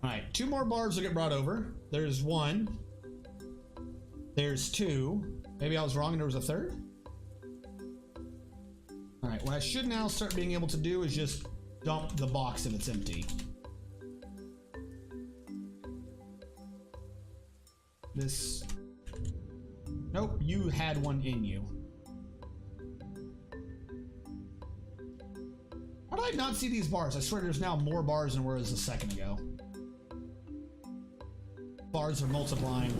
Alright, 2 more barbs will get brought over. There's 1. There's 2. Maybe I was wrong and there was a 3rd? Alright, what I should now start being able to do is just dump the box if it's empty. This... Nope, you had one in you. How did I not see these bars? I swear there's now more bars than there was a second ago. Bars are multiplying.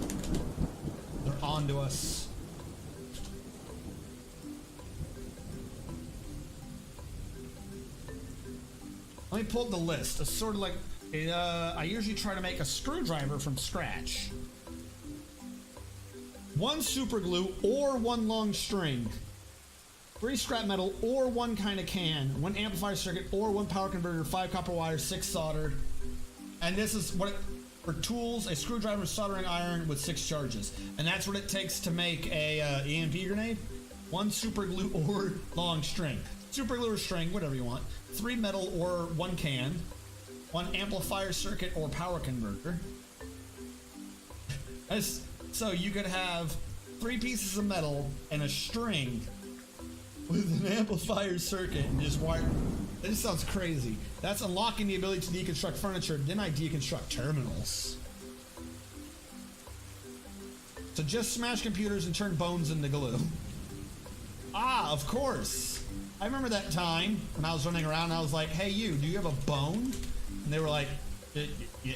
They're onto us. Let me pull up the list. It's sort of like... I usually try to make a screwdriver from scratch. 1 super glue or 1 long string. 3 scrap metal or 1 kind of can. 1 amplifier circuit or 1 power converter. 5 copper wires, 6 soldered. And this is what for tools, a screwdriver, soldering iron with 6 charges. And that's what it takes to make a EMP grenade. 1 super glue or long string. Super glue or string, whatever you want. 3 metal or 1 can. 1 amplifier circuit or power converter. So you could have 3 pieces of metal and a string with an amplifier circuit and just wire. That just sounds crazy. That's unlocking the ability to deconstruct furniture. Then I deconstruct terminals. So just smash computers and turn bones into glue. Ah, of course. I remember that time when I was running around and I was like, hey you, do you have a bone? And they were like,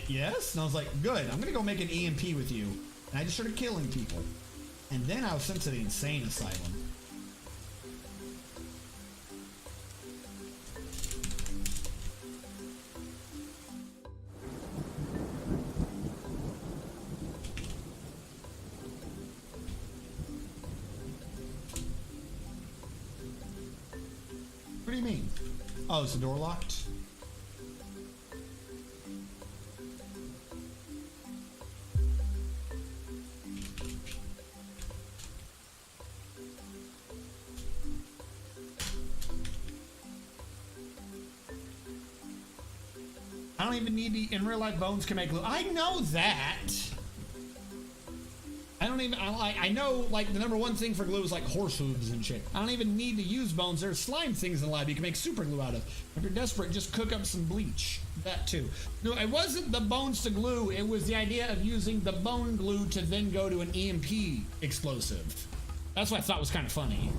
yes? And I was like, good, I'm gonna go make an EMP with you. And I just started killing people. And then I was sent to the insane asylum. What do you mean? Oh, is the door locked? I don't even need the in real life bones can make glue. I know that. I know like the #1 thing for glue is like horse hooves and shit. I don't even need to use bones. There's slime things in the lab you can make super glue out of. If you're desperate, just cook up some bleach. That too. No, it wasn't the bones to glue. It was the idea of using the bone glue to then go to an EMP explosive. That's what I thought was kind of funny.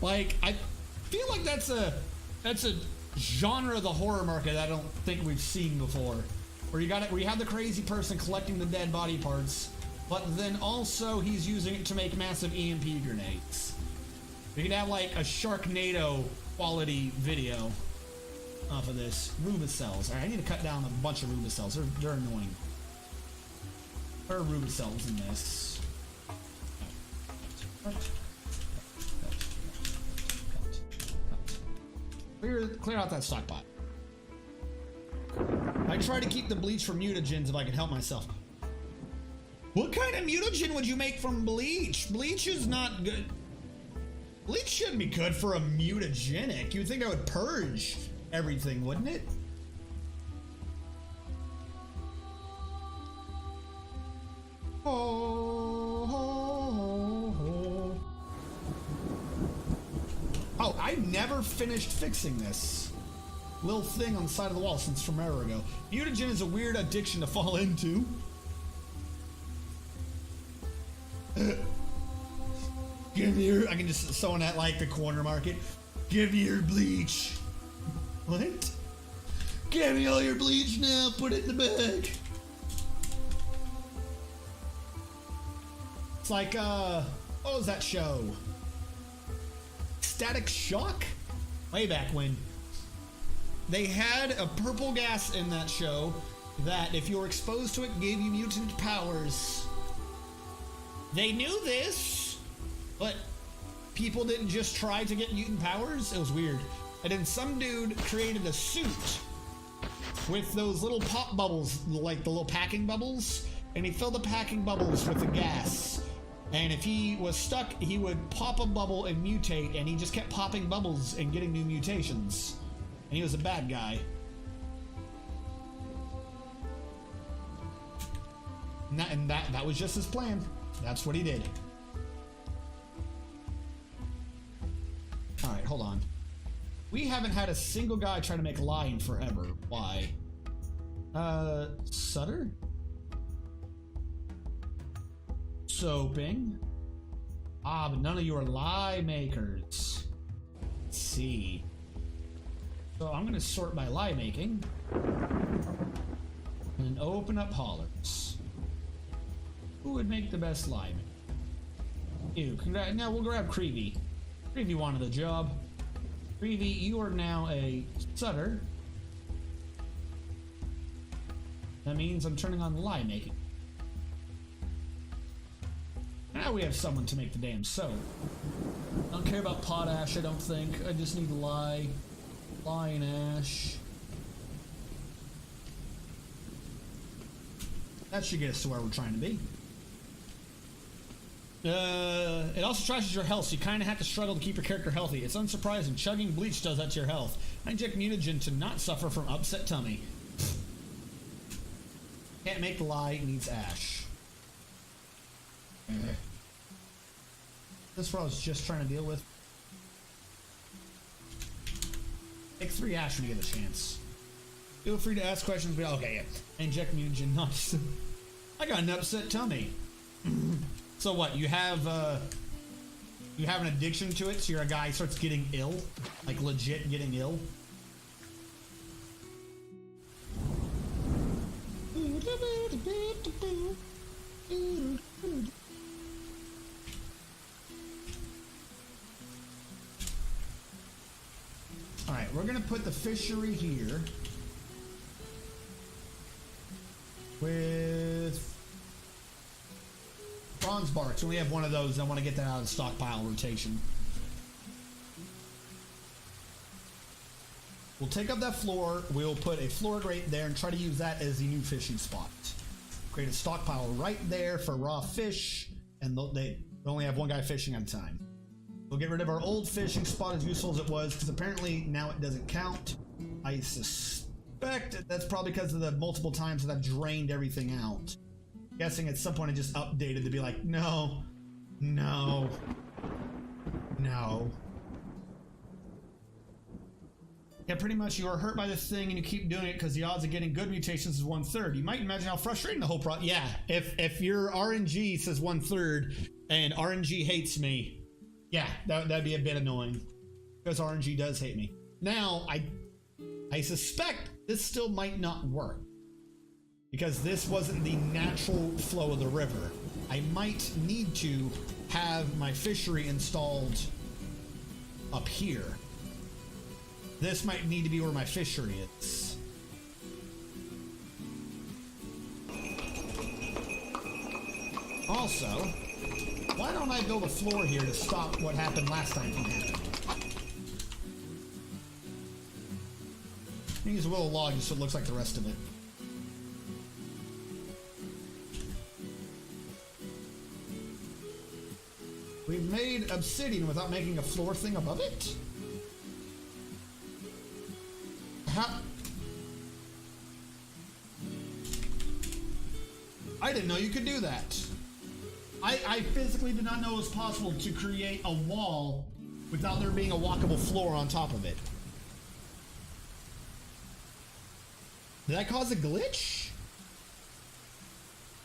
Like, I feel like that's a genre of the horror market I don't think we've seen before. Where you have the crazy person collecting the dead body parts, but then also he's using it to make massive EMP grenades. You could have like a Sharknado quality video off of this. Rubicells. Alright, I need to cut down a bunch of rubicells. They're annoying. There are rubicells in this. Clear out that stockpot. I try to keep the bleach from mutagens if I can help myself. What kind of mutagen would you make from bleach? Bleach is not good. Bleach shouldn't be good for a mutagenic. You'd think I would purge everything, wouldn't it? Oh, I never finished fixing this little thing on the side of the wall since from forever ago. Mutagen is a weird addiction to fall into. Give me your... I can just someone at like the corner market. Give me your bleach. What? Give me all your bleach now. Put it in the bag. It's like, what was that show? Static Shock? Way back when. They had a purple gas in that show that if you were exposed to it gave you mutant powers. They knew this, but people didn't just try to get mutant powers. It was weird. And then some dude created a suit with those little pop bubbles, like the little packing bubbles, and he filled the packing bubbles with the gas. And if he was stuck, he would pop a bubble and mutate, and he just kept popping bubbles and getting new mutations. And he was a bad guy. And that was just his plan. That's what he did. Alright, hold on. We haven't had a single guy try to make lye in forever. Why? Sutter? Soaping. Ah, but none of you are lye makers. Let's see. So I'm gonna sort by lye making. And open up haulers. Who would make the best lye maker? Ew, now we'll grab Creevy. Creevy wanted the job. Creevy, you are now a sutter. That means I'm turning on lye making. Now we have someone to make the damn soap. I don't care about potash, I don't think. I just need lye. Lye and ash. That should get us to where we're trying to be. It also trashes your health, so you kind of have to struggle to keep your character healthy. It's unsurprising. Chugging bleach does that to your health. I inject mutagen to not suffer from upset tummy. Can't make lye, needs ash. That's what I was just trying to deal with. Take 3 ash when you get a chance. Feel free to ask questions, but okay, yeah. Inject mutagen, not just... I got an upset tummy. So what, you have an addiction to it, so you're a guy who starts getting ill? Like legit getting ill? Alright, we're gonna put the fishery here. With bronze barks. We only have one of those. I want to get that out of the stockpile rotation. We'll take up that floor. We'll put a floor grate there and try to use that as the new fishing spot. Create a stockpile right there for raw fish, and they only have one guy fishing at a time. We'll get rid of our old fishing spot, as useful as it was, because apparently now it doesn't count. I suspect that's probably because of the multiple times that I've drained everything out. Guessing at some point it just updated to be like, no, no, no. Yeah, pretty much you are hurt by this thing and you keep doing it because the odds of getting good mutations is 1/3. You might imagine how frustrating the whole process. Yeah, if your RNG says 1/3 and RNG hates me, yeah, that'd be a bit annoying because RNG does hate me. Now, I suspect this still might not work because this wasn't the natural flow of the river. I might need to have my fishery installed up here. This might need to be where my fishery is. Also, why don't I build a floor here to stop what happened last time from happening? Use a willow log just so it looks like the rest of it. We've made obsidian without making a floor thing above it? How? I didn't know you could do that. I physically did not know it was possible to create a wall without there being a walkable floor on top of it. Did that cause a glitch?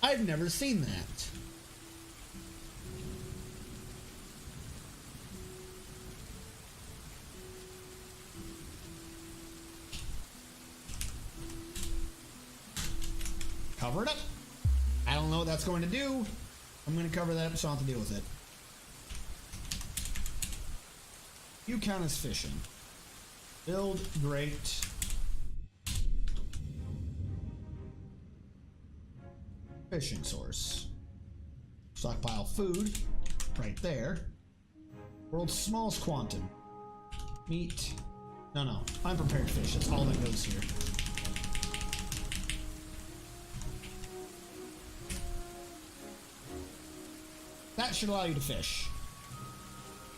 I've never seen that. Cover it up. I don't know what that's going to do. I'm going to cover that up so I don't have to deal with it. You count as fishing. Build great. Fishing source. Stockpile food. Right there. World's smallest quantum. Meat. No. Unprepared fish. That's all that goes here. That should allow you to fish.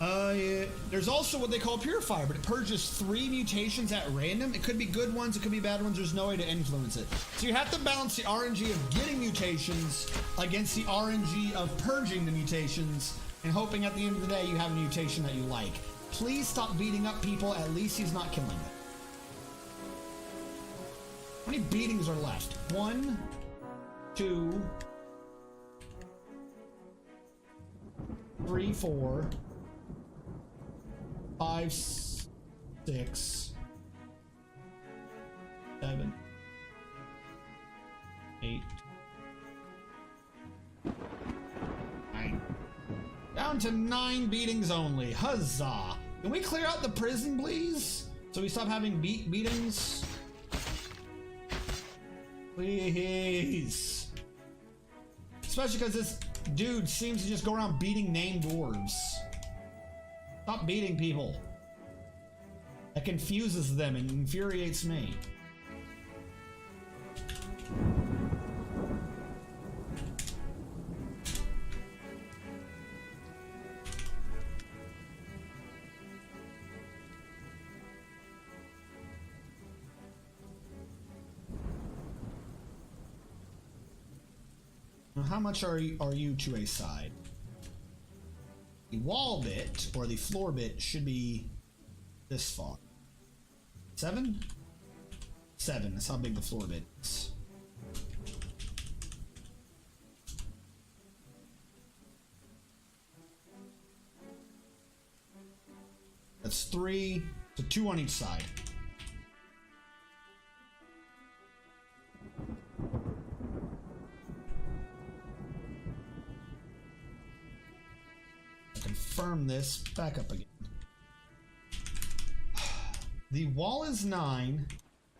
Yeah. There's also what they call Purifier, but it purges 3 mutations at random. It could be good ones, it could be bad ones. There's no way to influence it. So you have to balance the RNG of getting mutations against the RNG of purging the mutations and hoping at the end of the day you have a mutation that you like. Please stop beating up people. At least he's not killing them. How many beatings are left? 1, 2, 3, 4, 5, 6, 7, 8, 9. Down to 9 beatings only. Huzzah! Can we clear out the prison, please? So we stop having beatings? Please. Especially because this dude seems to just go around beating named dwarves. Stop beating people. That confuses them and infuriates me. Now, how much are you to a side? The wall bit, or the floor bit, should be this far. 7? 7, that's how big the floor bit is. That's 3, so 2 on each side. Confirm this back up again. The wall is 9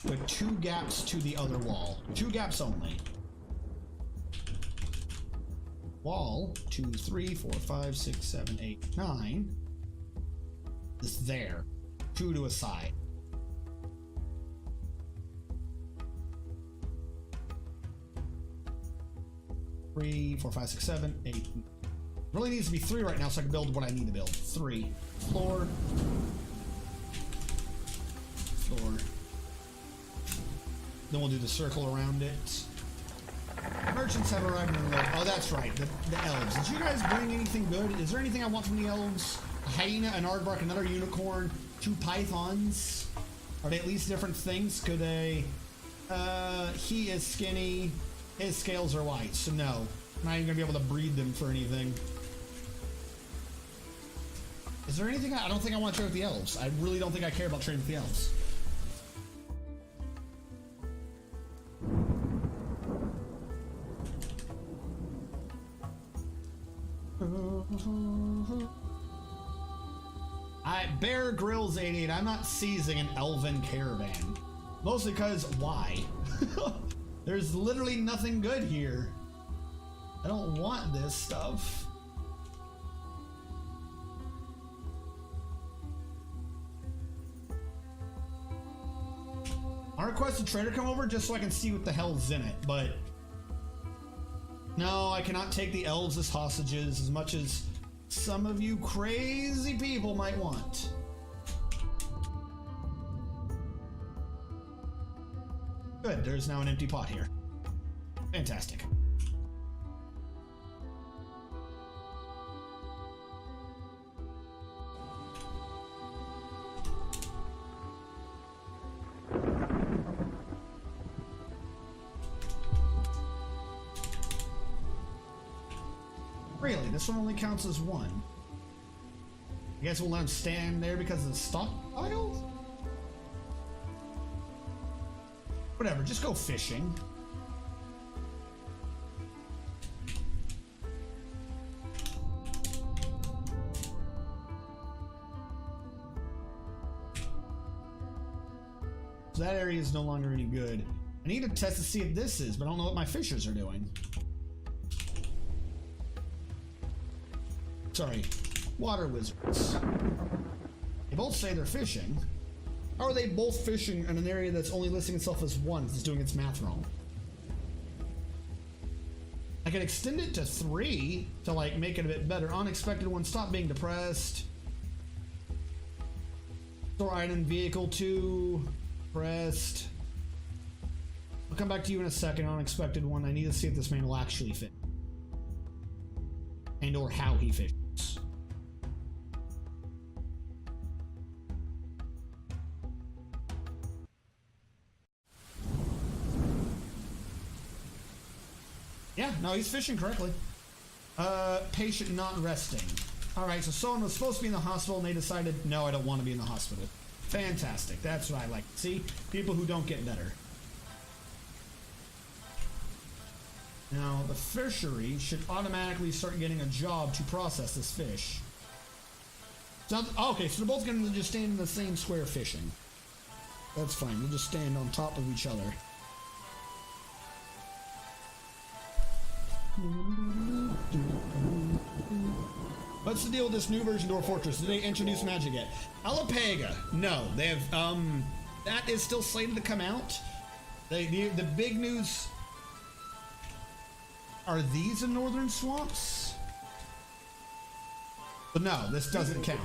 with 2 gaps to the other wall. 2 gaps only. Wall 2, 3, 4, 5, 6, 7, 8, 9 is there. 2 to a side. Three, 4, 5, 6, 7, 8. Really needs to be 3 right now so I can build what I need to build. 3. Floor. Floor. Then we'll do the circle around it. Merchants have arrived in the... Oh, that's right. The elves. Did you guys bring anything good? Is there anything I want from the elves? A hyena, an aardvark, another unicorn, 2 pythons. Are they at least different things? Could they... he is skinny. His scales are white, so no. I'm not even going to be able to breed them for anything. Is there anything I don't think I want to trade with the elves. I really don't think I care about trading with the elves. Bear Grylls 88. I'm not seizing an elven caravan. Mostly because why? There's literally nothing good here. I don't want this stuff. I request a trader come over just so I can see what the hell's in it, but no, I cannot take the elves as hostages as much as some of you crazy people might want. Good, there's now an empty pot here. Fantastic. Really, this one only counts as 1. I guess we'll let him stand there because of the stockpiles? Whatever, just go fishing. So that area is no longer any good. I need to test to see if this is, but I don't know what my fishers are doing. Sorry, water wizards. They both say they're fishing. How are they both fishing in an area that's only listing itself as 1 because it's doing its math wrong? I can extend it to 3 to like make it a bit better. Unexpected one, stop being depressed. Store item vehicle 2. Pressed. I'll come back to you in a second. Unexpected one. I need to see if this man will actually fit. And or how he fishes. Yeah, no, he's fishing correctly. Patient not resting. Alright, so someone was supposed to be in the hospital and they decided, no, I don't want to be in the hospital. Fantastic. That's what I like to see. People who don't get better. Now, the fishery should automatically start getting a job to process this fish. So, okay, so they're both going to just stand in the same square fishing. That's fine. We'll just stand on top of each other. What's the deal with this new version of Dwarf Fortress? Did they introduce magic yet? Alapega. No, they have, that is still slated to come out. The big news... Are these in northern swamps? But no, this doesn't count.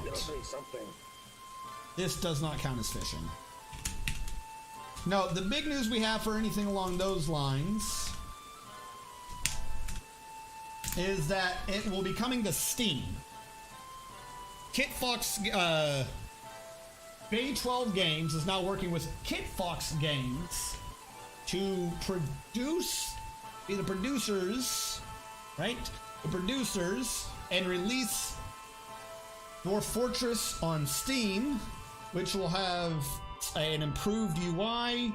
This does not count as fishing. No, the big news we have for anything along those lines is that it will be coming to Steam. Kit Fox, Bay 12 Games is now working with Kit Fox Games to be the producers, right? The producers, and release Dwarf Fortress on Steam, which will have an improved UI,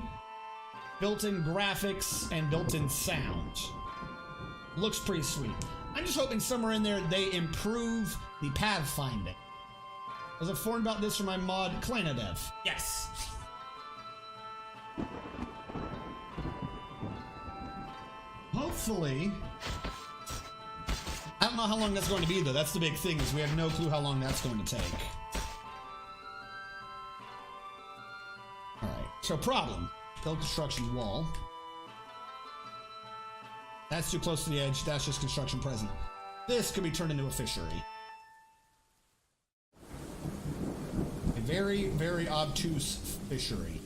built-in graphics, and built-in sound. Looks pretty sweet. I'm just hoping somewhere in there they improve the pathfinding. I was informed about this from my mod, Clanadev. Yes. Hopefully, I don't know how long that's going to be though. That's the big thing, is we have no clue how long that's going to take. Alright, so problem. Build construction wall. That's too close to the edge. That's just construction present. This could be turned into a fishery. A very, very obtuse fishery.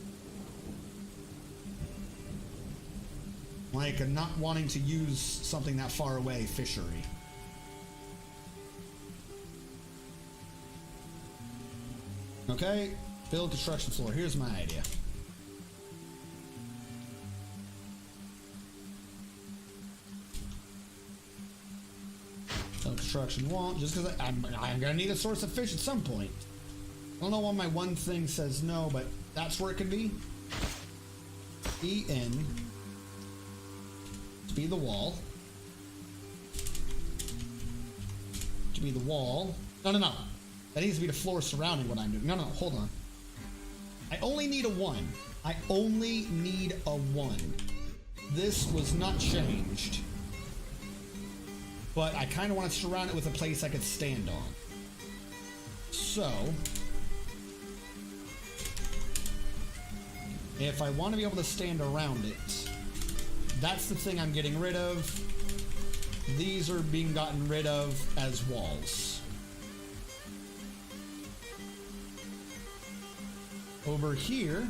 Like a not wanting to use something that far away fishery. Okay, build construction floor. Here's my idea. Build construction wall, just because I'm gonna need a source of fish at some point. I don't know why my one thing says no, but that's where it could be. EN. To be the wall. To be the wall. No, no, no. That needs to be the floor surrounding what I'm doing. No, no, hold on. I only need a 1. I only need a 1. This was not changed. But I kind of want to surround it with a place I could stand on. So... if I want to be able to stand around it... that's the thing I'm getting rid of. These are being gotten rid of as walls. Over here,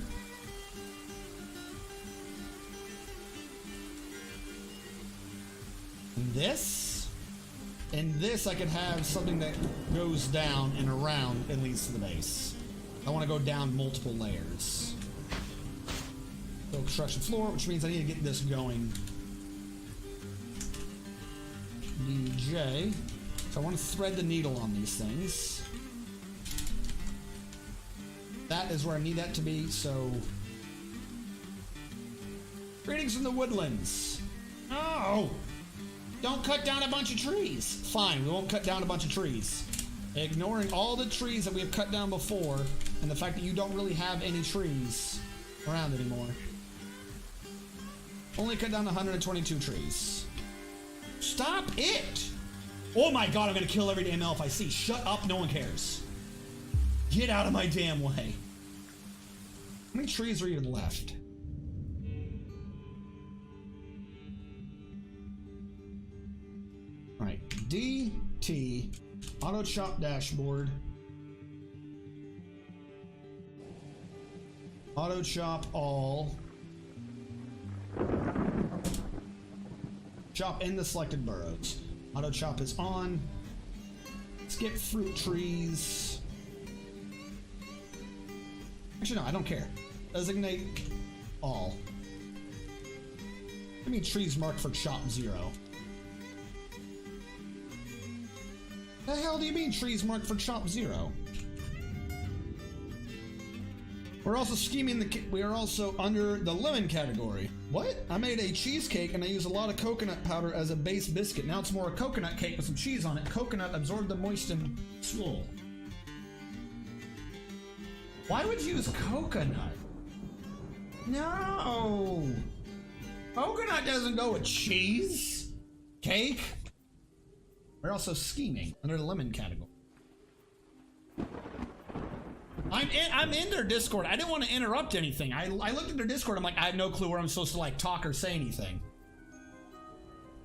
and this I could have something that goes down and around and leads to the base. I want to go down multiple layers. Build construction floor, which means I need to get this going. DJ. So I want to thread the needle on these things. That is where I need that to be, so... greetings from the woodlands. No! Don't cut down a bunch of trees. Fine, we won't cut down a bunch of trees. Ignoring all the trees that we have cut down before, and the fact that you don't really have any trees around anymore. Only cut down 122 trees. Stop it! Oh my god, I'm gonna kill every damn elf I see. Shut up, no one cares. Get out of my damn way. How many trees are even left? Alright, DT, auto chop dashboard. Auto chop all. Chop in the selected burrows. Auto chop is on. Skip fruit trees. Actually, no, I don't care. Designate all. Give me trees marked for chop 0. The hell do you mean trees marked for chop 0? We're also we are also under the lemon category. What? I made a cheesecake and I used a lot of coconut powder as a base biscuit. Now it's more a coconut cake with some cheese on it. Coconut absorbed the moistened swirl. Why would you use coconut? No! Coconut doesn't go with cheese. Cake. We're also scheming under the lemon category. I'm in their Discord. I didn't want to interrupt anything. I looked at their Discord. I'm like, I have no clue where I'm supposed to like talk or say anything.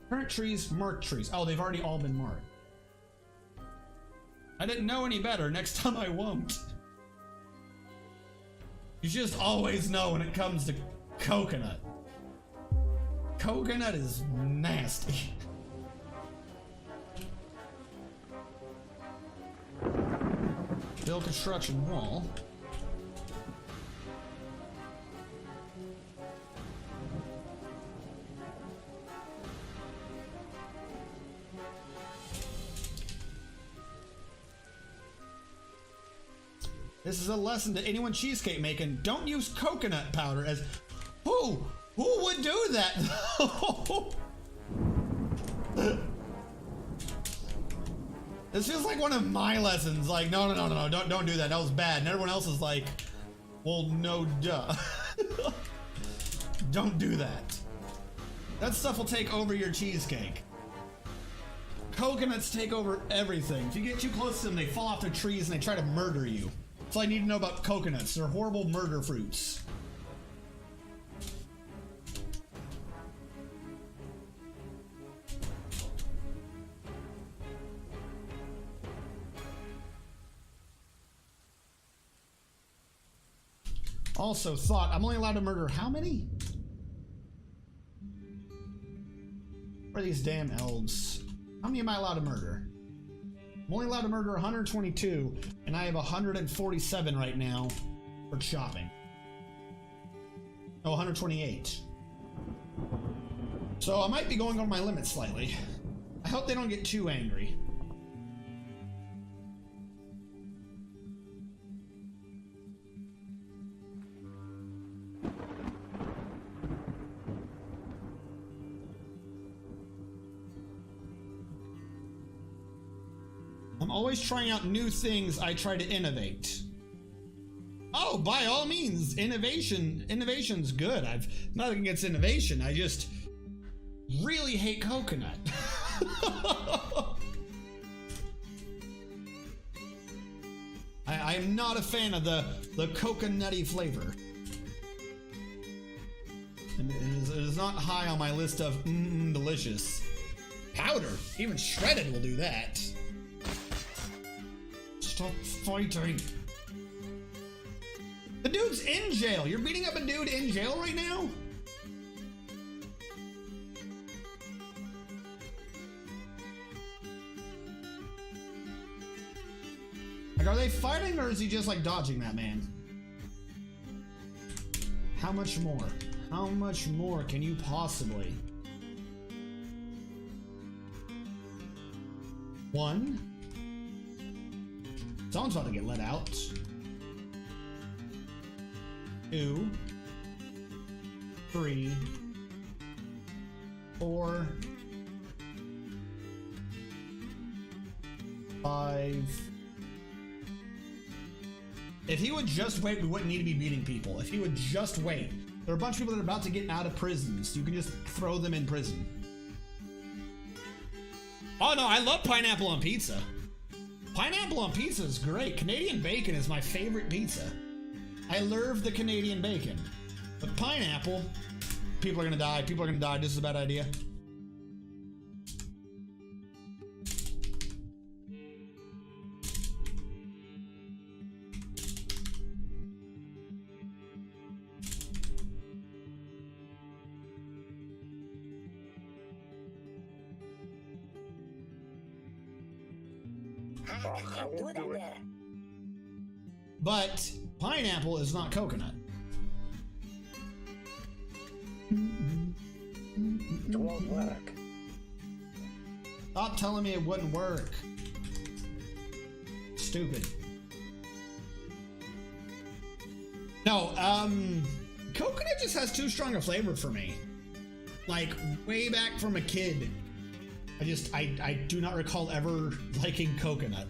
Current trees, marked trees. Oh, they've already all been marked. I didn't know any better. Next time I won't. You just always know when it comes to coconut. Coconut is nasty. Build construction wall. This is a lesson to anyone cheesecake making. Don't use coconut powder as... Who would do that? This feels like one of my lessons. Like, no, don't do that. That was bad. And everyone else is like, well, no, duh. Don't do that. That stuff will take over your cheesecake. Coconuts take over everything. If you get too close to them, they fall off their trees and they try to murder you. That's all I need to know about coconuts. They're horrible murder fruits. Also thought, I'm only allowed to murder how many? Where are these damn elves? How many am I allowed to murder? I'm only allowed to murder 122, and I have 147 right now for chopping. Oh, 128. So I might be going over my limit slightly. I hope they don't get too angry. I'm always trying out new things. I try to innovate. Oh, by all means, innovation's good. I've nothing against innovation. I just really hate coconut. I am not a fan of the coconutty flavor. And it is not high on my list of delicious. Powder, even shredded will do that. Stop fighting. The dude's in jail. You're beating up a dude in jail right now? Like, are they fighting or is he just like dodging that man? How much more? How much more can you possibly? One. Someone's about to get let out. 2, 3, 4, 5. If he would just wait, we wouldn't need to be beating people. If he would just wait. There are a bunch of people that are about to get out of prisons. You can just throw them in prison. Oh no, I love pineapple on pizza. Pineapple on pizza is great. Canadian bacon is my favorite pizza. I love the Canadian bacon. But pineapple, people are gonna die. People are gonna die. This is a bad idea. But pineapple is not coconut. It won't work. Stop telling me it wouldn't work. Stupid. No, coconut just has too strong a flavor for me. Like, way back from a kid. I do not recall ever liking coconut.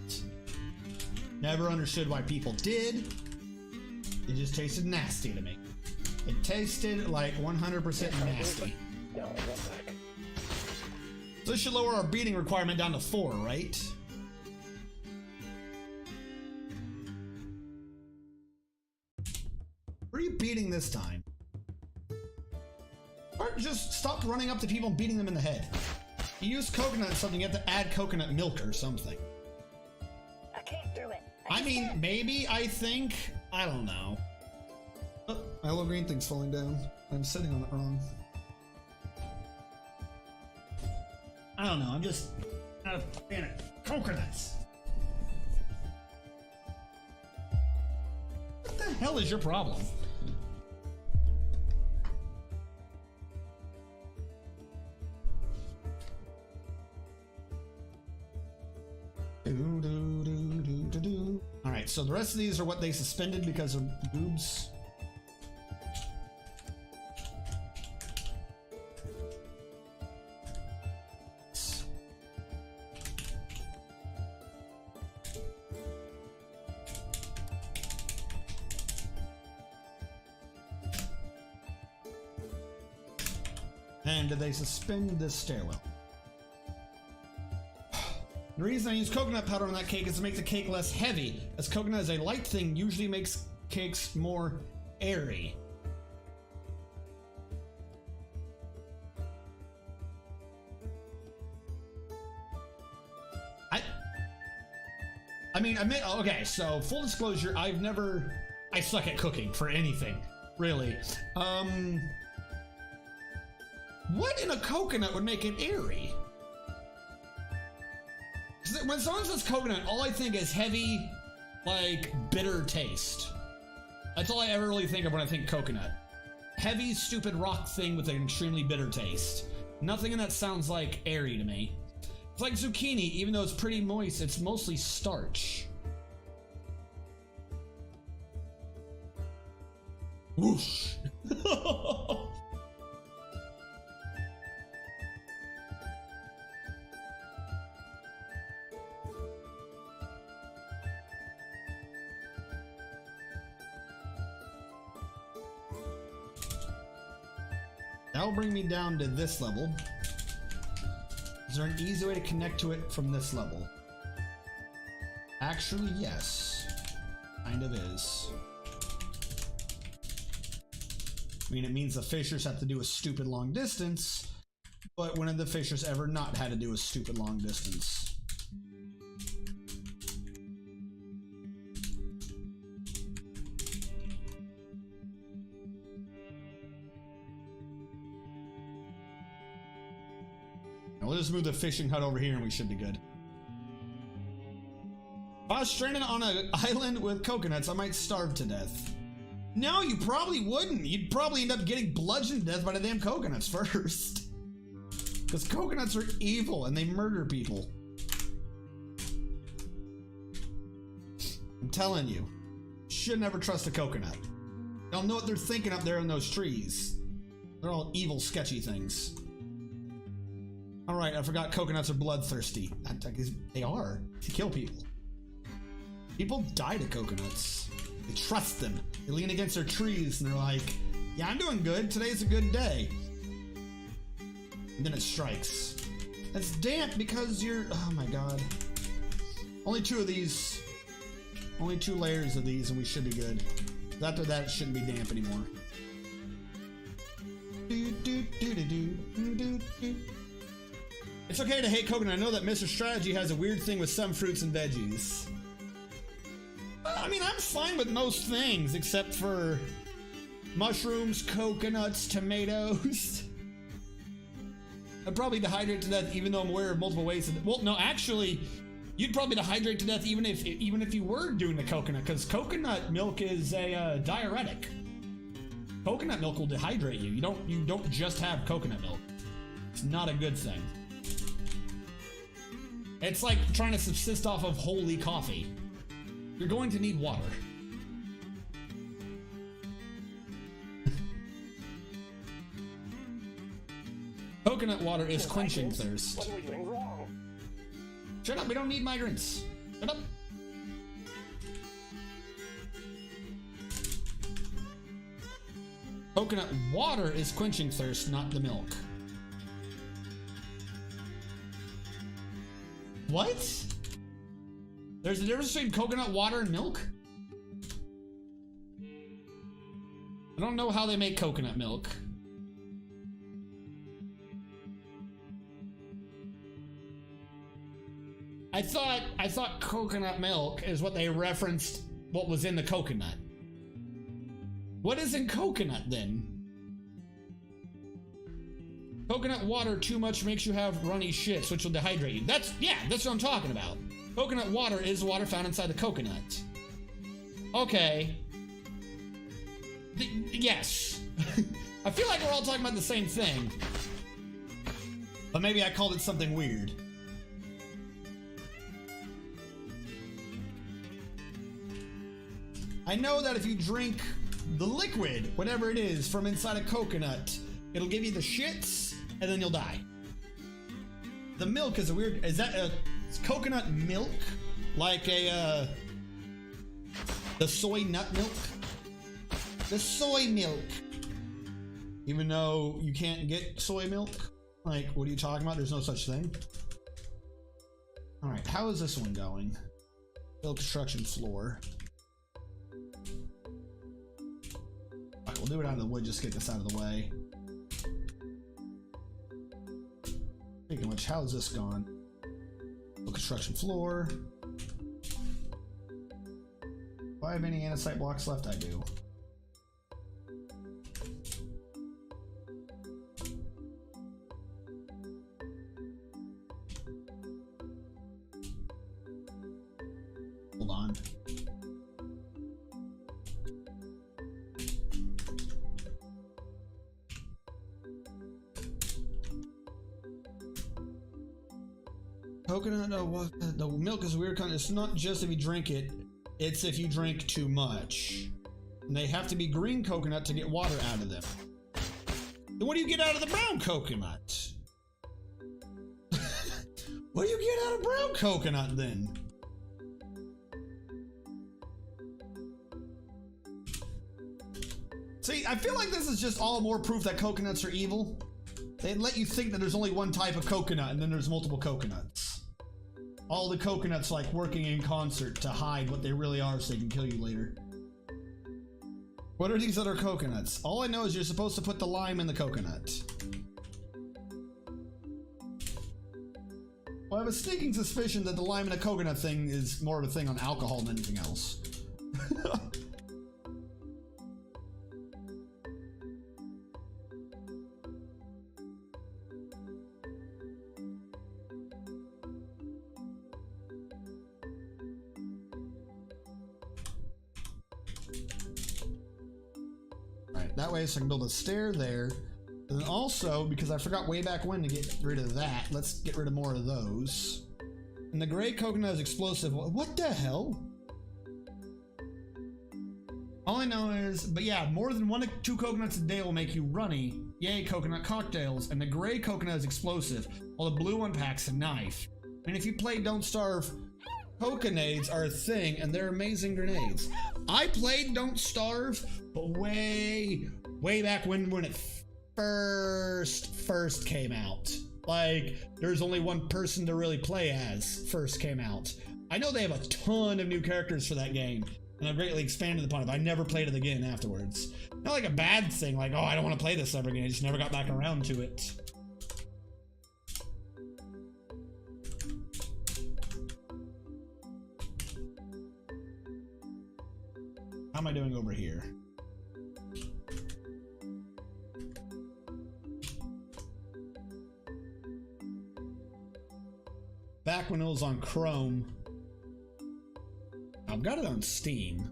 Never understood why people did. It just tasted nasty to me. It tasted like 100% nasty. So this should lower our beating requirement down to 4, right? Where are you beating this time? Or just stop running up to people and beating them in the head. You use coconut something, you have to add coconut milk or something. I can't do it. I mean, maybe, I think. I don't know. Oh, my little green thing's falling down. I'm sitting on it wrong. I don't know, I'm just not a fan of coconuts. What the hell is your problem? Alright, so the rest of these are what they suspended because of boobs. And did they suspend this stairwell? The reason I use coconut powder on that cake is to make the cake less heavy, as coconut is a light thing, usually makes cakes more airy. I mean, okay, so full disclosure, I suck at cooking for anything, really. What in a coconut would make it airy? When someone says coconut, all I think is heavy, like, bitter taste. That's all I ever really think of when I think coconut. Heavy, stupid rock thing with an extremely bitter taste. Nothing in that sounds like airy to me. It's like zucchini, even though it's pretty moist, it's mostly starch. Whoosh. That'll bring me down to this level. Is there an easy way to connect to it from this level? Actually, yes. Kind of is. I mean, it means the fishers have to do a stupid long distance, but when have the fishers ever not had to do a stupid long distance? We'll just move the fishing hut over here and we should be good. If I was stranded on an island with coconuts, I might starve to death. No, you probably wouldn't. You'd probably end up getting bludgeoned to death by the damn coconuts first. Because coconuts are evil and they murder people. I'm telling you, should never trust a coconut. Y'all know what they're thinking up there in those trees. They're all evil, sketchy things. Alright, I forgot coconuts are bloodthirsty. They are. To kill people. People die to coconuts. They trust them. They lean against their trees and they're like, yeah, I'm doing good. Today's a good day. And then it strikes. That's damp because you're... Oh my god. Only 2 of these. Only 2 layers of these and we should be good. After that, it shouldn't be damp anymore. It's okay to hate coconut. I know that Mr. Strategy has a weird thing with some fruits and veggies. I mean, I'm fine with most things except for mushrooms, coconuts, tomatoes. I'd probably dehydrate to death even though I'm aware of multiple ways. Well, no, actually, You'd probably dehydrate to death even if you were doing the coconut, because coconut milk is a diuretic. Coconut milk will dehydrate you. You don't just have coconut milk. It's not a good thing. It's like trying to subsist off of holy coffee. You're going to need water. Coconut water is quenching thirst. What are we doing wrong? Shut up, we don't need migrants. Shut up. Coconut water is quenching thirst, not the milk. What? There's a difference between coconut water and milk? I don't know how they make coconut milk. I thought coconut milk is what they referenced what was in the coconut. What is in coconut then? Coconut water too much makes you have runny shits, which will dehydrate you. That's what I'm talking about. Coconut water is water found inside the coconut. Okay. Yes. I feel like we're all talking about the same thing. But maybe I called it something weird. I know that if you drink the liquid, whatever it is, from inside a coconut, it'll give you the shits, and then you'll die. The milk is a weird... Is that a coconut milk? Like a, the soy nut milk? The soy milk. Even though you can't get soy milk? Like, what are you talking about? There's no such thing. Alright, how is this one going? Build construction floor. Alright, we'll do it out of the wood, just get this out of the way. Speaking of which, how is this gone? Build construction floor. Do I have any andesite blocks left? I do. Hold on. Coconut, the milk is weird kind. It's not just if you drink it, it's if you drink too much. And they have to be green coconut to get water out of them. Then what do you get out of the brown coconut? What do you get out of brown coconut then? See, I feel like this is just all more proof that coconuts are evil. They let you think that there's only one type of coconut and then there's multiple coconuts. All the coconuts like working in concert to hide what they really are so they can kill you later. What are these other coconuts? All I know is you're supposed to put the lime in the coconut. Well, I have a sneaking suspicion that the lime in a coconut thing is more of a thing on alcohol than anything else. That way, so I can build a stair there. And then also, because I forgot way back when to get rid of that, let's get rid of more of those. And the gray coconut is explosive. What the hell? All I know is, but yeah, more than 1 to 2 coconuts a day will make you runny. Yay, coconut cocktails. And the gray coconut is explosive, while the blue one packs a knife. And if you play Don't Starve, coconades are a thing, and they're amazing grenades. I played Don't Starve, but way back when it first came out. Like, there's only one person to really play as first came out. I know they have a ton of new characters for that game, and I've greatly expanded upon it, but I never played it again afterwards. Not like a bad thing, like, oh, I don't want to play this ever again. I just never got back around to it. How am I doing over here? back when it was on Chrome. I've got it on Steam.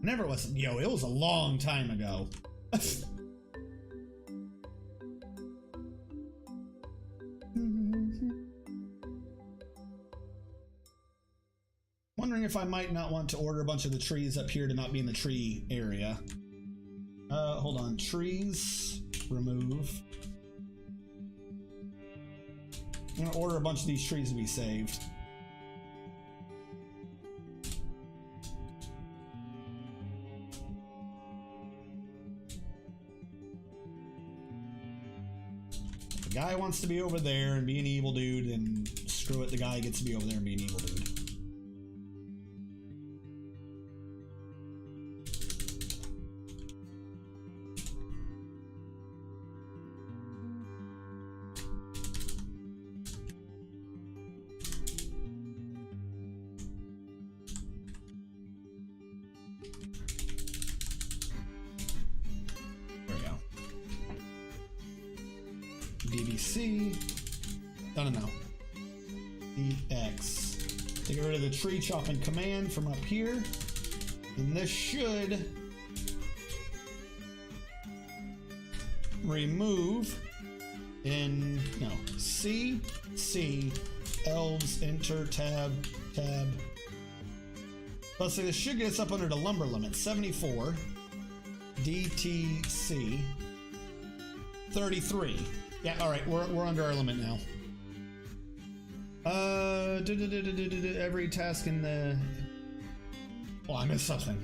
Never was. Yo, it was a long time ago. Wondering if I might not want to order a bunch of the trees up here to not be in the tree area. Hold on. Trees. Remove. I'm gonna order a bunch of these trees to be saved. If the guy wants to be over there and be an evil dude, then screw it, the guy gets to be over there and be an evil dude. DBC. No. EX. To get rid of the tree chopping command from up here. And this should remove in C, elves, enter, tab. Let's say this should get us up under the lumber limit. 74. DTC. 33. Yeah, alright, we're under our limit now. Every task in the... Oh, I missed something.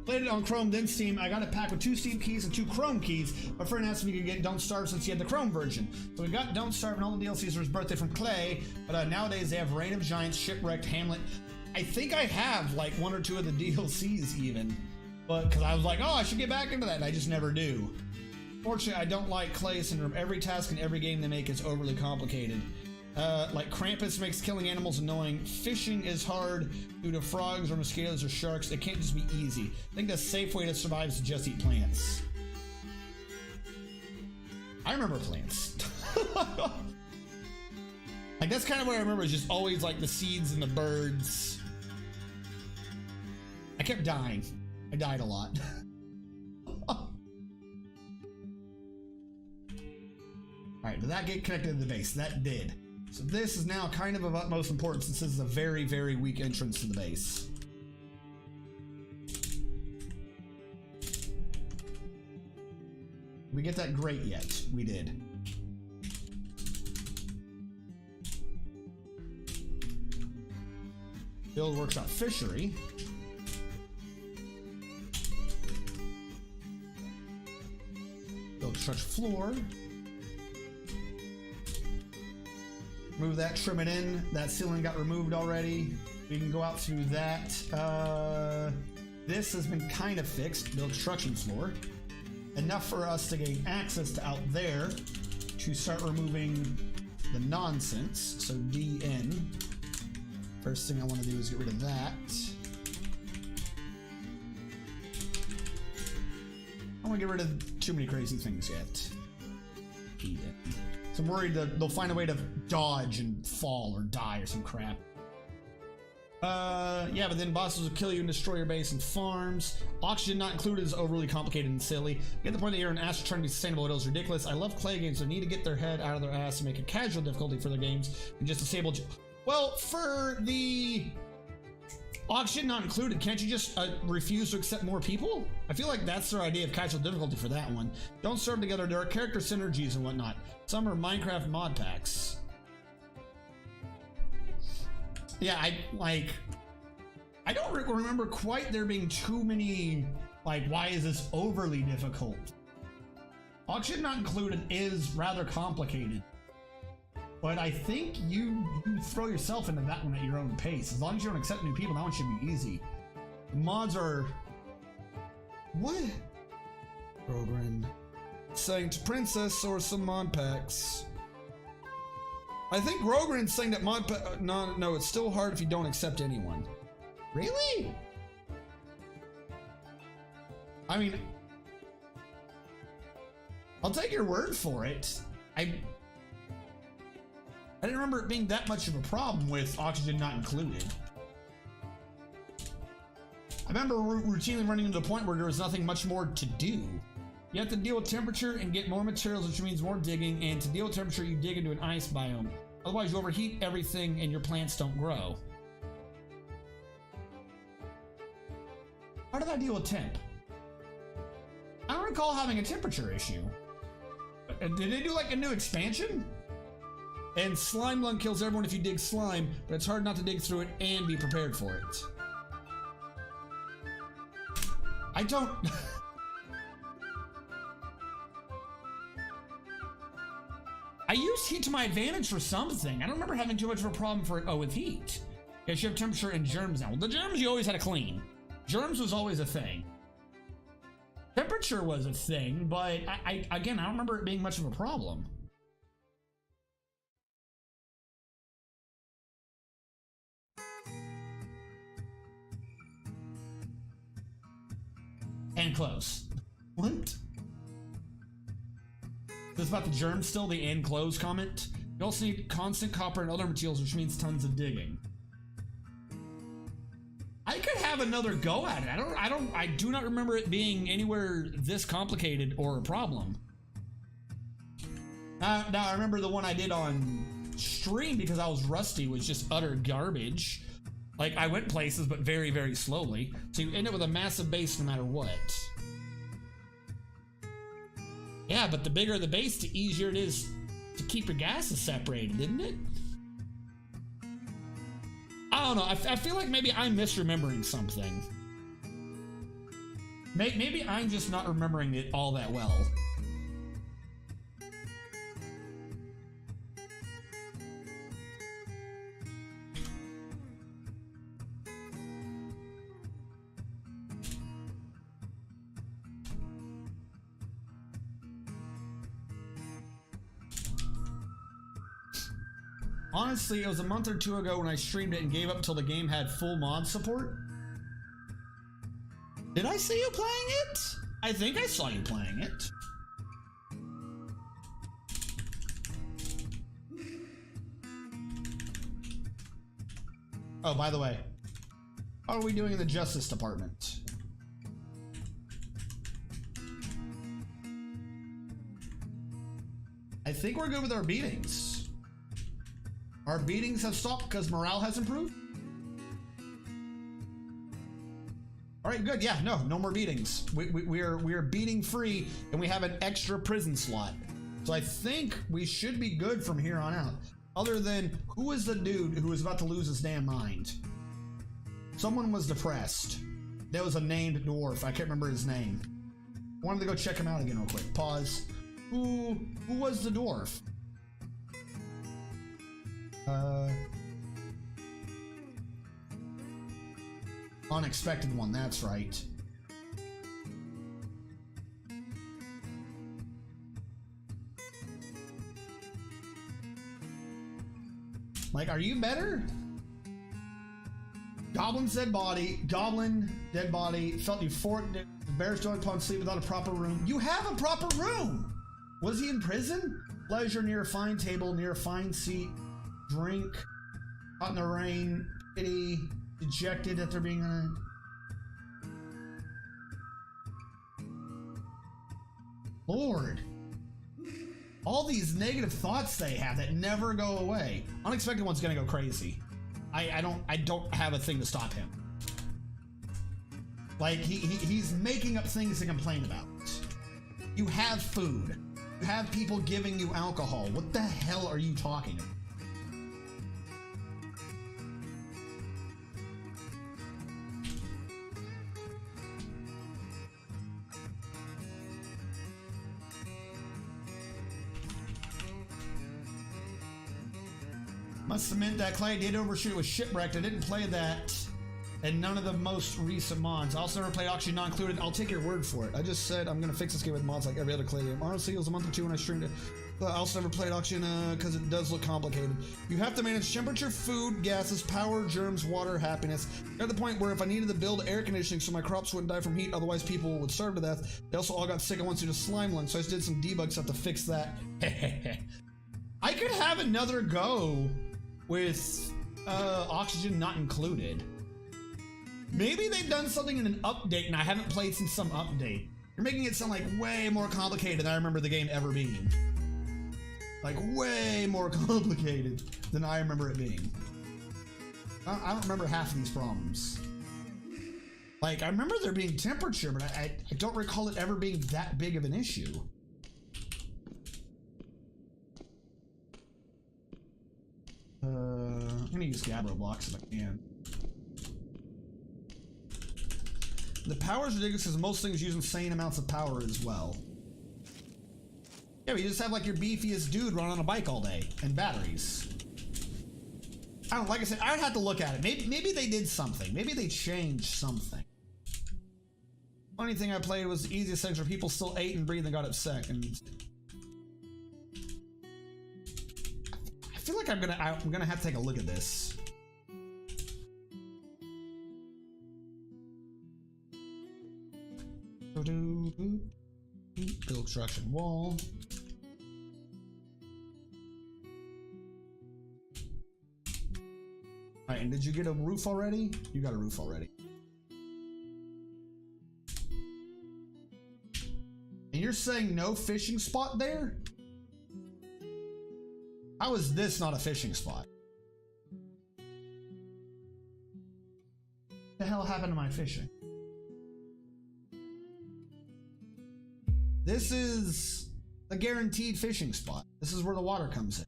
Played it on Chrome, then Steam. I got a pack with 2 Steam keys and 2 Chrome keys. My friend asked if we could get Don't Starve since he had the Chrome version. So we got Don't Starve and all the DLCs for his birthday from Clay. But nowadays they have Reign of Giants, Shipwrecked, Hamlet. I think I have like 1 or 2 of the DLCs even. But because I was like, oh, I should get back into that, and I just never do. Fortunately, I don't like Clay syndrome. Every task in every game they make is overly complicated. Like Krampus makes killing animals annoying. Fishing is hard due to frogs or mosquitoes or sharks. It can't just be easy. I think the safe way to survive is to just eat plants. I remember plants. Like that's kind of what I remember, is just always like the seeds and the birds. I kept dying. I died a lot. Alright, did that get connected to the base? That did. So this is now kind of utmost importance since this is a very, very weak entrance to the base. Did we get that grate yet? We did. Build workshop fishery. Build construction floor. Move that, trim it in. That ceiling got removed already. We can go out through that. This has been kind of fixed. Build construction floor. Enough for us to gain access to out there to start removing the nonsense. So DN. First thing I want to do is get rid of that. I don't want to get rid of too many crazy things yet. DN. So I'm worried that they'll find a way to dodge and fall or die or some crap. Yeah, but then bosses will kill you and destroy your base and farms. Oxygen not included is overly complicated and silly. Get the point that you're an ass trying to be sustainable, it is ridiculous. I love Clay games, so need to get their head out of their ass and make a casual difficulty for their games and just disable... Well, for the oxygen not included, can't you just refuse to accept more people? I feel like that's their idea of casual difficulty for that one. Don't serve together, there are character synergies and whatnot. Some are Minecraft mod packs. Yeah, I don't remember quite there being too many, like, why is this overly difficult? Oxygen not included is rather complicated. But I think you throw yourself into that one at your own pace. As long as you don't accept new people, that one should be easy. The mods are... What? Grogrin. Saint Princess or some mod packs. I think Grogrin's saying that mod pack... No, it's still hard if you don't accept anyone. Really? I mean... I'll take your word for it. I didn't remember it being that much of a problem with oxygen not included. I remember routinely running to the point where there was nothing much more to do. You have to deal with temperature and get more materials, which means more digging, and to deal with temperature, you dig into an ice biome. Otherwise, you overheat everything and your plants don't grow. How did I deal with temp? I don't recall having a temperature issue. Did they do like a new expansion? And slime lung kills everyone if you dig slime, but it's hard not to dig through it and be prepared for it. I don't... I used heat to my advantage for something. I don't remember having too much of a problem for it. Oh, with heat. Yes, you have temperature and germs now. Well, the germs you always had to clean. Germs was always a thing. Temperature was a thing, but again, I don't remember it being much of a problem. And close. What? This about the germs still, the and close comment. You also need constant copper and other materials, which means tons of digging. I could have another go at it. I do not remember it being anywhere this complicated or a problem. Now I remember the one I did on stream because I was rusty was just utter garbage. Like, I went places, but very, very slowly. So you end up with a massive base no matter what. Yeah, but the bigger the base, the easier it is to keep your gases separated, isn't it? I don't know. I feel like maybe I'm misremembering something. Maybe I'm just not remembering it all that well. Honestly, it was a month or two ago when I streamed it and gave up till the game had full mod support. Did I see you playing it? I think I saw you playing it. Oh, by the way, how are we doing in the Justice Department? I think we're good with our beatings. Our beatings have stopped because morale has improved. All right, good. Yeah, no more beatings. We are beating free, and we have an extra prison slot. So I think we should be good from here on out. Other than, who is the dude who was about to lose his damn mind? Someone was depressed. There was a named dwarf. I can't remember his name. I wanted to go check him out again real quick. Pause. Who was the dwarf? Unexpected one, that's right. Like, are you better? Goblin's dead body. Goblin, dead body. Felt euphoric. Bear's dog upon sleep without a proper room. You have a proper room! Was he in prison? Pleasure near a fine table, near a fine seat. Drink. Caught in the rain. Pity. Dejected that they're being on. Lord. All these negative thoughts they have that never go away. Unexpected one's gonna go crazy. I don't have a thing to stop him. Like, he's making up things to complain about. You have food. You have people giving you alcohol. What the hell are you talking about? Must admit that Clay did overshoot with Shipwrecked. I didn't play that and none of the most recent mods. I also never played Auction Not Included. I'll take your word for it. I just said I'm gonna fix this game with mods like every other Clay game. Honestly, it was a month or two when I streamed it. But I also never played Auction because it does look complicated. You have to manage temperature, food, gases, power, germs, water, happiness. At the point where if I needed to build air conditioning so my crops wouldn't die from heat, otherwise people would starve to death. They also all got sick at once due to slime lung, so I just did some debug stuff to fix that. I could have another go with oxygen not included. Maybe they've done something in an update and I haven't played since some update. You're making it sound like way more complicated than I remember the game ever being. Like way more complicated than I remember it being. I don't remember half of these problems. Like, I remember there being temperature, but I don't recall it ever being that big of an issue. I'm gonna use Gabbro blocks if I can. The power is ridiculous because most things use insane amounts of power as well. Yeah, but you just have like your beefiest dude run on a bike all day and batteries. I don't, like I said, I'd have to look at it. Maybe they did something. Maybe they changed something. Funny thing I played was the easiest section where people still ate and breathed and got upset. And I feel like I'm gonna have to take a look at this. Build construction wall. Alright, and did you get a roof already? You got a roof already. And you're saying no fishing spot there? How is this not a fishing spot? What the hell happened to my fishing? This is a guaranteed fishing spot. This is where the water comes in.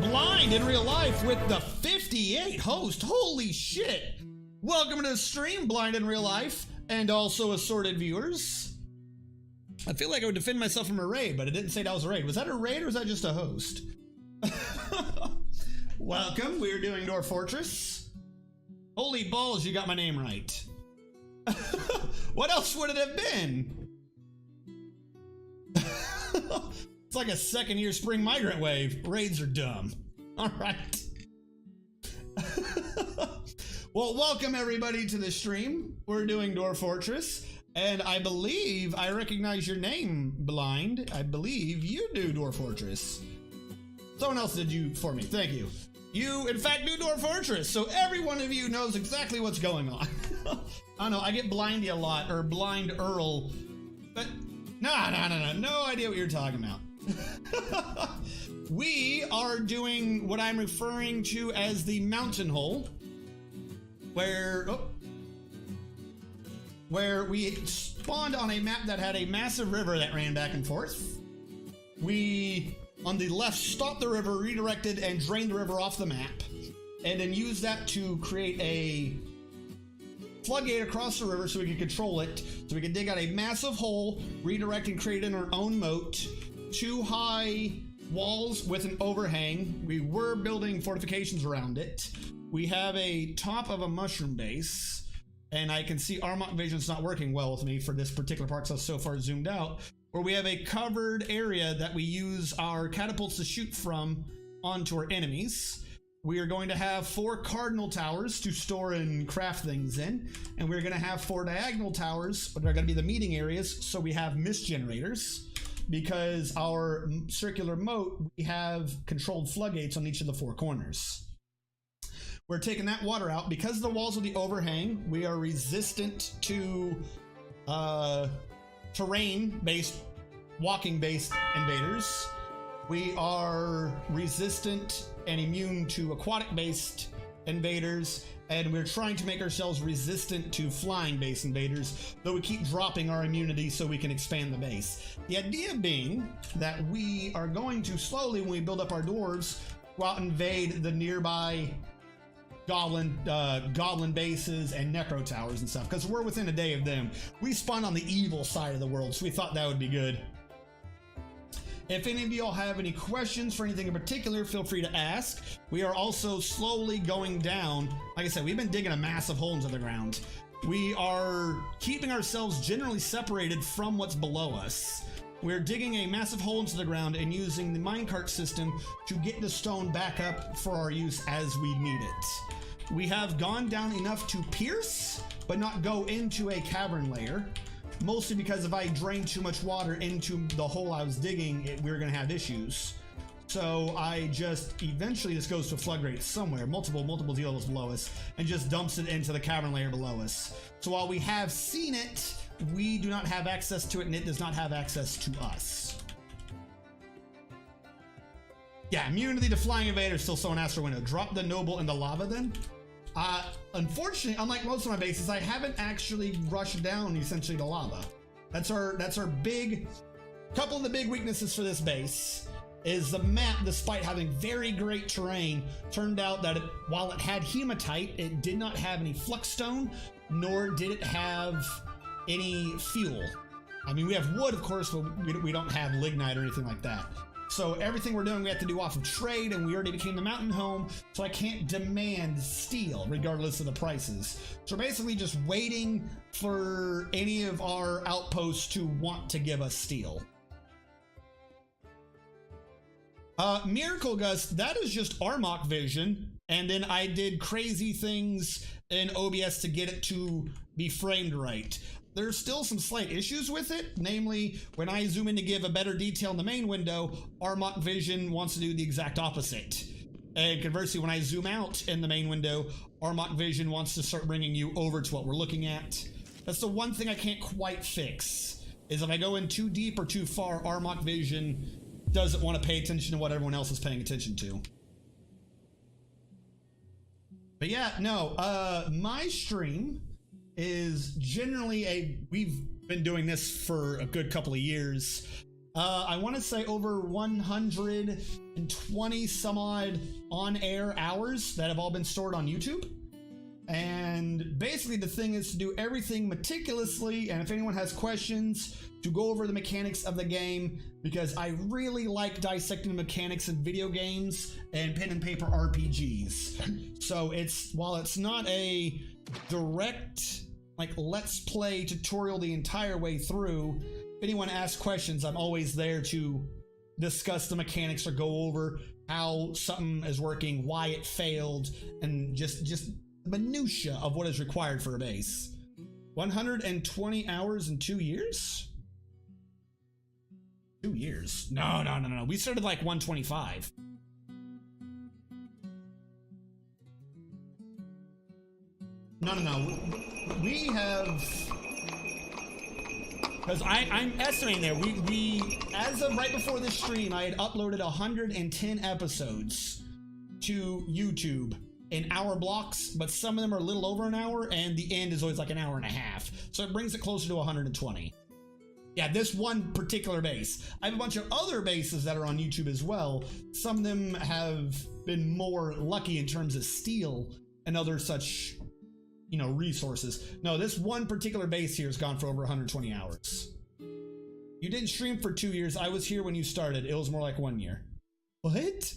Blind in real life with the 58 host. Holy shit. Welcome to the stream, Blind in real life, and also assorted viewers. I feel like I would defend myself from a raid, but it didn't say that was a raid. Was that a raid or was that just a host? Welcome, we're doing Dwarf Fortress. Holy balls, you got my name right. What else would it have been? It's like a second-year spring migrant wave. Raids are dumb. All right. Well, welcome everybody to the stream. We're doing Dwarf Fortress, and I believe I recognize your name, Blind. I believe you do Dwarf Fortress. Someone else did you for me. Thank you. You, in fact, do Dwarf Fortress, so every one of you knows exactly what's going on. I don't know, I get Blindy a lot, or Blind Earl, but no idea what you're talking about. We are doing what I'm referring to as the mountain hole, where we spawned on a map that had a massive river that ran back and forth. We, on the left, stopped the river, redirected, and drained the river off the map, and then used that to create a floodgate across the river so we could control it, so we could dig out a massive hole, redirect and create in our own moat, 2 high walls with an overhang. We were building fortifications around it. We have a top of a mushroom base, and I can see Armok Vision's not working well with me for this particular part, so far zoomed out, where we have a covered area that we use our catapults to shoot from onto our enemies. We are going to have 4 cardinal towers to store and craft things in, and we're going to have 4 diagonal towers, but they're going to be the meeting areas, so we have mist generators. Because our circular moat, we have controlled floodgates on each of the 4 corners. We're taking that water out. Because of the walls of the overhang, we are resistant to terrain-based, walking-based invaders. We are resistant and immune to aquatic-based invaders, and we're trying to make ourselves resistant to flying-based invaders, though we keep dropping our immunity so we can expand the base. The idea being that we are going to slowly, when we build up our dwarves, go out and invade the nearby goblin bases and necro towers and stuff, because we're within a day of them. We spawned on the evil side of the world, so we thought that would be good. If any of y'all have any questions for anything in particular, feel free to ask. We are also slowly going down. Like I said, we've been digging a massive hole into the ground. We are keeping ourselves generally separated from what's below us. We're digging a massive hole into the ground and using the minecart system to get the stone back up for our use as we need it. we have gone down enough to pierce, but not go into a cavern layer. Mostly because if I drain too much water into the hole I was digging, we were gonna have issues. So I just eventually this goes to a flood rate somewhere, multiple sea levels below us, and just dumps it into the cavern layer below us. So while we have seen it, we do not have access to it, and it does not have access to us. Yeah, immunity to flying invaders, still so an astral window. Drop the noble in the lava then. Unfortunately, unlike most of my bases, I haven't actually rushed down essentially the lava. That's our big, couple of the big weaknesses for this base. Is the map, despite having very great terrain, turned out that while it had hematite, it did not have any flux-stone, nor did it have any fuel. I mean, we have wood, of course, but we don't have lignite or anything like that. So everything we're doing, we have to do off of trade, and we already became the mountain home, so I can't demand steel, regardless of the prices. So we're basically just waiting for any of our outposts to want to give us steel. Miracle Gust, that is just Armok vision, and then I did crazy things in OBS to get it to be framed right. There's still some slight issues with it, namely, when I zoom in to give a better detail in the main window, Armok vision wants to do the exact opposite. And conversely, when I zoom out in the main window, Armok vision wants to start bringing you over to what we're looking at. That's the one thing I can't quite fix, is if I go in too deep or too far, Armok vision doesn't want to pay attention to what everyone else is paying attention to. But yeah, no, my stream is generally we've been doing this for a good couple of years. I want to say over 120 some odd on-air hours that have all been stored on YouTube. And basically the thing is to do everything meticulously, and if anyone has questions, to go over the mechanics of the game, because I really like dissecting the mechanics in video games and pen and paper RPGs. So while it's not a direct like let's play tutorial the entire way through, if anyone asks questions, I'm always there to discuss the mechanics or go over how something is working, why it failed, and just minutia of what is required for a base. 120 hours in 2 years? 2 years? No. We started like 125. No. We have... Because I'm estimating there, we as of right before this stream, I had uploaded 110 episodes to YouTube in hour blocks, but some of them are a little over an hour, and the end is always like an hour and a half. So it brings it closer to 120. Yeah, this one particular base. I have a bunch of other bases that are on YouTube as well. Some of them have been more lucky in terms of steel and other such, resources. No, this one particular base here has gone for over 120 hours. You didn't stream for 2 years. I was here when you started. It was more like 1 year. What?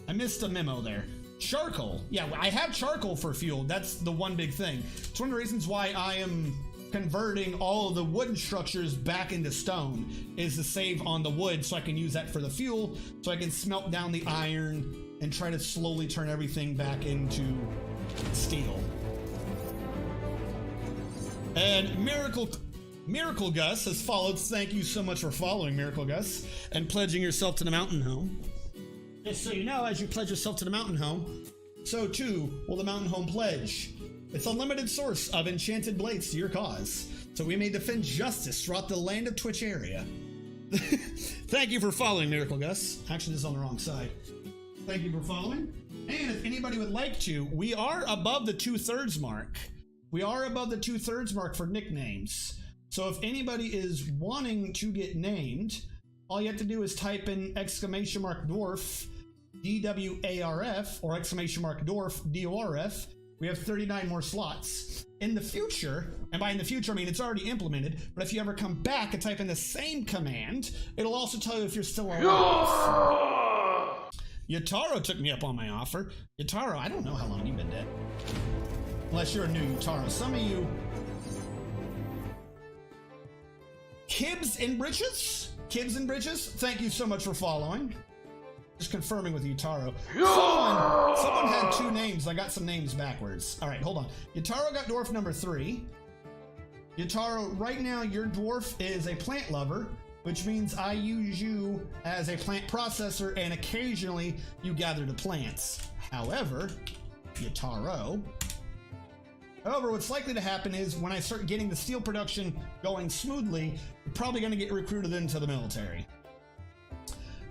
I missed a memo there. Charcoal. Yeah, I have charcoal for fuel. That's the one big thing. It's one of the reasons why I am converting all of the wooden structures back into stone, is to save on the wood so I can use that for the fuel, so I can smelt down the iron and try to slowly turn everything back into steel. And Miracle Gus has followed. Thank you so much for following, Miracle Gus, and pledging yourself to the mountain home. Just so you know, as you pledge yourself to the mountain home, so too will the mountain home pledge. It's unlimited source of enchanted blades to your cause, so we may defend justice throughout the land of Twitch area. Thank you for following, Miracle Gus. Actually, this is on the wrong side. Thank you for following. And if anybody would like to, we are above the 2/3 mark. We are above the 2/3 mark for nicknames. So if anybody is wanting to get named, all you have to do is type in !Dwarf, DWARF, or !Dwarf, DORF. We have 39 more slots. In the future, and by in the future I mean it's already implemented, but if you ever come back and type in the same command, it'll also tell you if you're still alive. Yataro took me up on my offer. Yataro, I don't know how long you've been dead. Unless you're a new Yataro. Some of you... Kibs and Britches? Kibs and Britches, thank you so much for following. Just confirming with Yutaro. Someone had 2 names. I got some names backwards. All right, hold on. Yutaro got dwarf number 3. Yutaro, right now your dwarf is a plant lover, which means I use you as a plant processor, and occasionally you gather the plants. However, Yutaro. However, what's likely to happen is when I start getting the steel production going smoothly, you're probably going to get recruited into the military.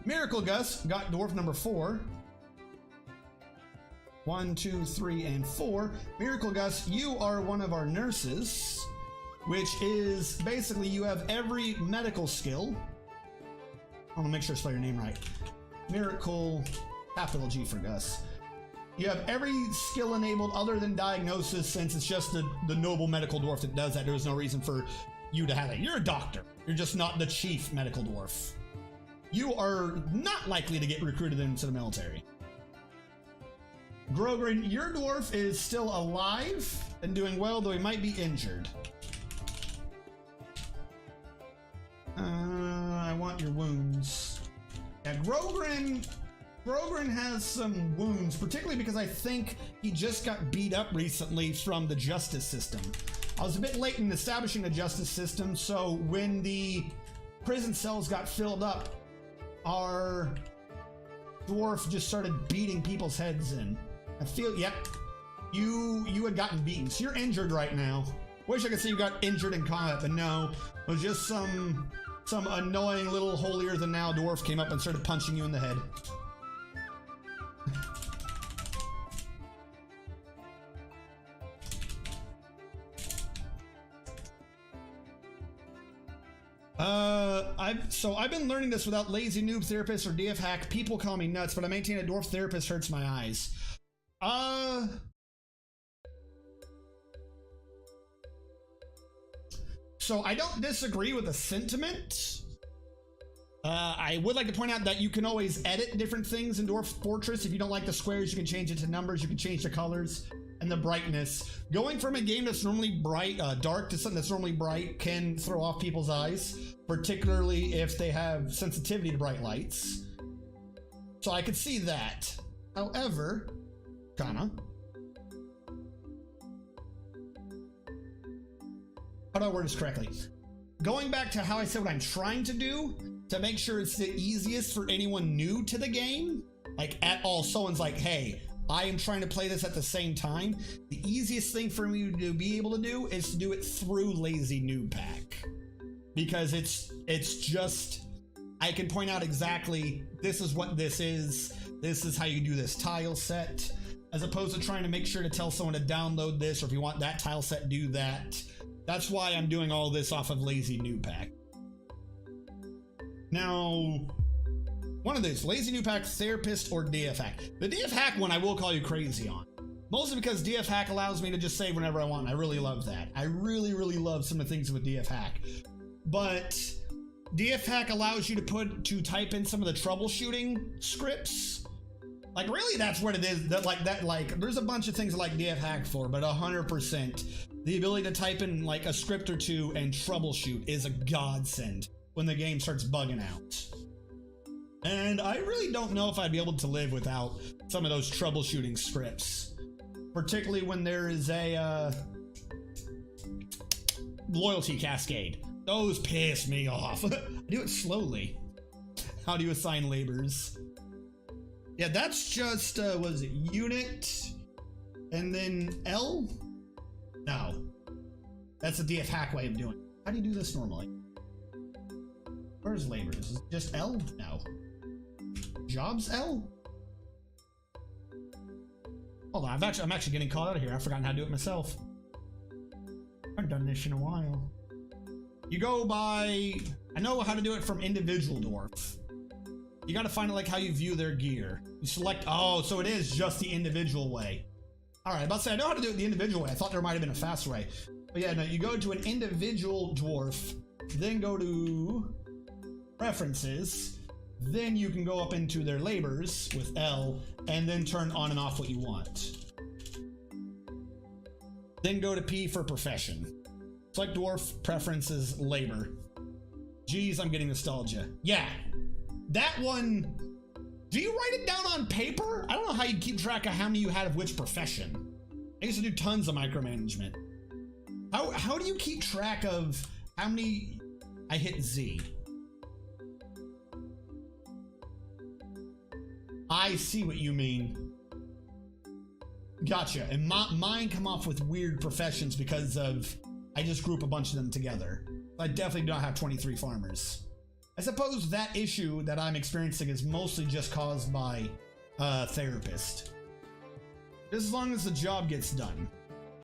Miracle Gus got dwarf number 4. 1, 2, 3, and 4. Miracle Gus, you are one of our nurses, which is basically you have every medical skill. I want to make sure I spell your name right. Miracle, capital G for Gus. You have every skill enabled other than diagnosis, since it's just the noble medical dwarf that does that. There's no reason for you to have it. You're a doctor. You're just not the chief medical dwarf. You are not likely to get recruited into the military. Grogrin, your dwarf is still alive and doing well, though he might be injured. I want your wounds. Yeah, Grogrin has some wounds, particularly because I think he just got beat up recently from the justice system. I was a bit late in establishing the justice system, so when the prison cells got filled up, our dwarf just started beating people's heads in. I feel, yep, you had gotten beaten, so you're injured right now. Wish I could say you got injured in combat, but no, it was just some annoying little holier-than-thou dwarf came up and started punching you in the head. I've been learning this without lazy noob therapist or DF hack. People call me nuts, but I maintain a dwarf therapist hurts my eyes. So I don't disagree with the sentiment. I would like to point out that you can always edit different things in Dwarf Fortress. If you don't like the squares, you can change it to numbers. You can change the colors and the brightness. Going from a game that's normally bright, dark to something that's normally bright can throw off people's eyes, particularly if they have sensitivity to bright lights. So I could see that. However, how do I word this correctly? Going back to how I said what I'm trying to do to make sure it's the easiest for anyone new to the game, like at all, someone's like, hey, I am trying to play this at the same time. The easiest thing for me to be able to do is to do it through Lazy Noob Pack, because it's just, I can point out exactly, this is what this is how you do this tile set, as opposed to trying to make sure to tell someone to download this, or if you want that tile set, do that. That's why I'm doing all this off of Lazy Noob Pack. Now, one of these, Lazy Noob Pack, Therapist, or DF Hack. The DF Hack one I will call you crazy on. Mostly because DF Hack allows me to just save whenever I want. I really love that. I really, really love some of the things with DF Hack. But DF Hack allows you to type in some of the troubleshooting scripts. Like, really, that's what it is. There's a bunch of things I like DF Hack for, but 100%. The ability to type in like a script or two and troubleshoot is a godsend when the game starts bugging out. And I really don't know if I'd be able to live without some of those troubleshooting scripts, particularly when there is a loyalty cascade. Those piss me off. I do it slowly. How do you assign labors? Yeah, that's just, was it unit and then L? No. That's the DF Hack way of doing it. How do you do this normally? Where's labors? Is it just L? No. Jobs L? Hold on, I'm actually getting called out of here. I've forgotten how to do it myself. I haven't done this in a while. You go by, I know how to do it from individual dwarf. You gotta find it like how you view their gear. You select, oh, so it is just the individual way. All right, about to say, I know how to do it the individual way. I thought there might have been a faster way. But yeah, no, you go to an individual dwarf, then go to preferences, then you can go up into their labors with L, and then turn on and off what you want. Then go to P for profession. Select dwarf, preferences, labor. Geez, I'm getting nostalgia. Yeah, that one Do you write it down on paper? I don't know how you keep track of how many you had of which profession. I used to do tons of micromanagement. How do you keep track of how many I hit Z? I see what you mean. Gotcha. And mine come off with weird professions because of I just group a bunch of them together. I definitely don't have 23 farmers. I suppose that issue that I'm experiencing is mostly just caused by a therapist. Just as long as the job gets done.